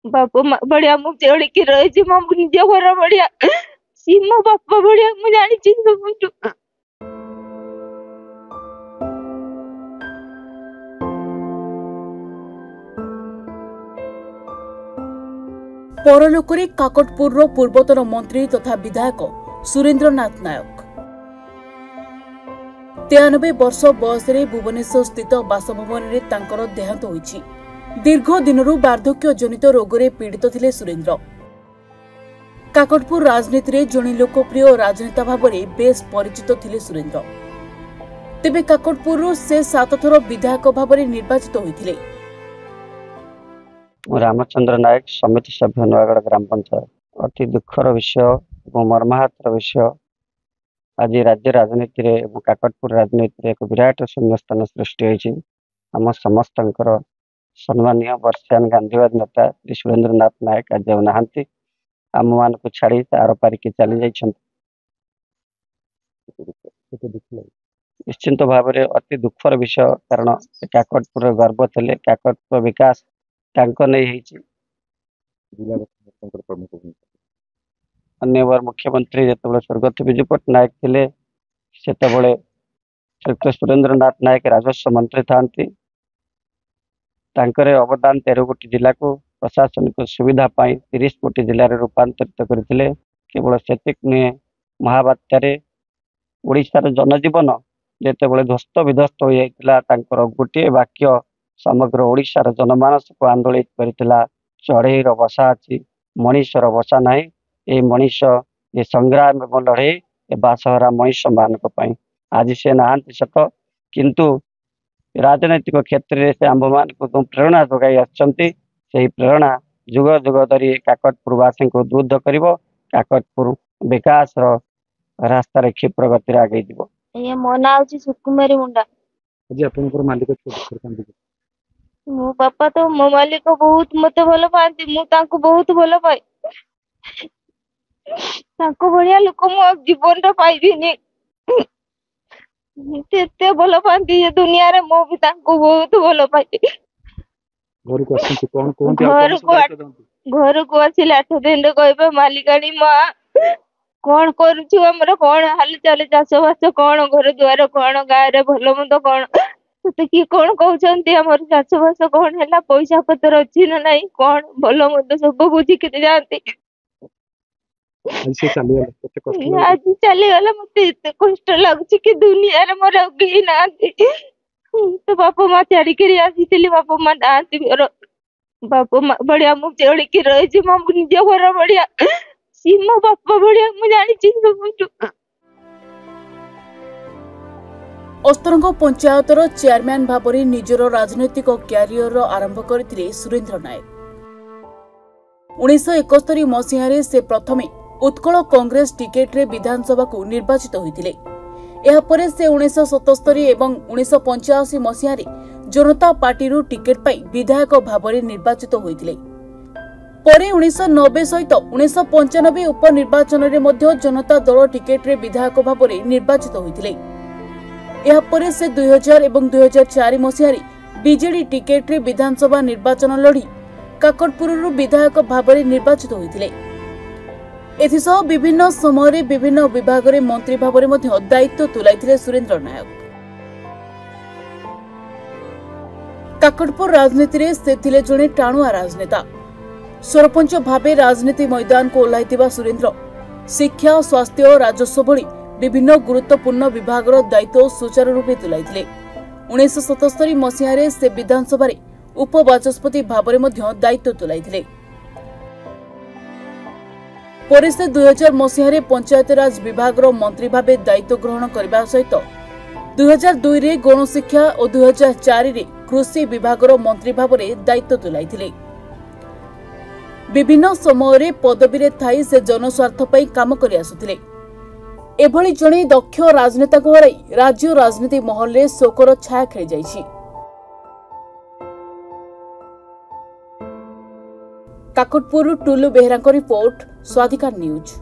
बाप बढ़िया मु जोड़ी की रही मो निज घर बढ़िया सी मो बापा बढ़िया मु जानी सब। परलोकरे काकटपुर पूर्वतन मंत्री तथा विधायक सुरेन्द्रनाथ नायक 93 वर्ष बयस भुवनेश्वर स्थित बासभवन में तांकर देहांत होईछि। दीर्घ दिनरू वार्धक्य जनित रोगरे पीड़ित थिले सुरेन्द्र। काकटपुर राजनीति में जड़े लोकप्रिय राजनेता भाव में बेस परिचित थिले सुरेन्द्र। तेबे काकटपुर से 7 थर विधायक भाव में निर्वाचित होइथिले। रामचंद्र नायक समिति सभ्य नयागढ़ ग्राम पंचायत। अति दुखर विषय और मर्माहतर विषय आज राज्य राजनीति में काकटपुर राजनीति एक विराट शून्य स्थान सृष्टि होती। आम समस्त सम्मानीय वर्षायन गांधीवादी नेता श्री सुरेन्द्रनाथ नायक आज नहांती आम मान को छाड़ी आर पारिकी चली जाइए। निश्चिंत भाव में अति दुखर विषय कारण काकटपुर गर्व थे। काकटपुर विकास अन्य बार मुख्यमंत्री जो स्वर्गत विजु पट्टनायक थे से सुरेन्द्रनाथ नायक राजस्व मंत्री था। अवदान 13 कोटी जिला को प्रशासनिक सुविधा 30 कोटी जिले में रूपांतरित करते। केवल से नुहे महाबात्यार ओडिशार जनजीवन जिते ध्वस्त विध्वस्त हो जाता गोटे वाक्य समग्र ओडिशार जनमानस को आंदोलित करथिला। चढ़ईर बसा अच्छी मनीषर बसा ना। ये मनीष ये संग्राम एवं लड़े बासहरा मनीष मान आज से नहांती सत किंतु राजनैतिक क्षेत्र से आंब मान को प्रेरणा जोगाई आसही प्रेरणा जुग जुग धरी काकटपुरवासी को उद्बुद्ध कर काकटपुर विकास रास्तार क्षिप्र गति आगे जीव। मो ना सुकुमारी मुंडा। मालिक मो बापा तो मो मालिक बहुत मत भल पाती मु बहुत भल पाए बढ़िया लोक मो जीवन टा पाइबिनी एते भल पाती दुनिया रे मो भी बहुत भल पाए। घर को आसिले 8 दिन कहबे मालिकाणी माँ कौन करुछु हमर कौन हाल चाल चाष बास कौन घर द्वार कौन गाँव रे भल मंद कौन तो किए कौन कहते आमर चाष बास कौन है पैसा पतर अच्छी ना ना कौन भल मंद सब बुझिक जाती। आज चलीगला मत एत कष्ट लगुच कि दुनिया रे मोर केही ना तो बापा माँ छाड़ी आसी बापा माँ ना बापा माँ बढ़िया मु जोड़ी की रही मो निज घर बढ़िया सी मो बापा बढ़िया मु जानी सब। अस्तरंग पंचायतर चेयरमैन भाव में निजर राजनैतिक क्यारियर आरंभ करथिले सुरेन्द्र नायक। 1971 मसीह से प्रथमे उत्कल कांग्रेस टिकेट रे विधानसभा को निर्वाचित होइथिले। एहा परे से 1977 एवं 1985 मसीह जनता पार्टी रू टिकेट पाई विधायक भाव में निर्वाचित होइथिले। परे 1990 सहित 1995 उपनिर्वाचन रे मध्य जनता दल टिकेट रे विधायक भाव में निर्वाचित होइथिले। एहा परे से 2000 एवं 2004 मसीह बीजेडी टिकेट रे विधानसभा निर्वाचन लड़ी काकटपुर विधायक भाव में निर्वाचित होइथिले। एथिसह विभिन्न समय विभिन्न विभाग में मंत्री भाव में दायित्व तुलाइथिले सुरेन्द्र नायक। काकटपुर राजनीति रे से थिले जणे टाणुआ राजनेता। सरपंच भावे राजनीति मैदान को ओह्लाइथिबा सुरेन्द्र शिक्षा स्वास्थ्य राजस्व भली विभिन्न गुरुत्वपूर्ण विभाग दायित्व सुचारू रूपे तुलाइथिले। 1977 मसीह से विधानसभा उपबाचस्पति भाव में दायित्व तुलाइथिले। परे से 2000 मसीह पंचायतराज विभाग मंत्री भावे दायित्व ग्रहण करने सहित 2002 रे गणशिक्षा और 2004 रे कृषि विभाग मंत्री भाव में दायित्व तुलाइथिले। विभिन्न समय पदवी रे थाई से जनस्वार्थ पई काम करि आसुथिले। एभली जणे दक्ष राजनेता को हराई राज्य राजनीति महल रे शोकर छाया खेली जाइछि। Kakatpur Tulu Behera report Swadhikar news.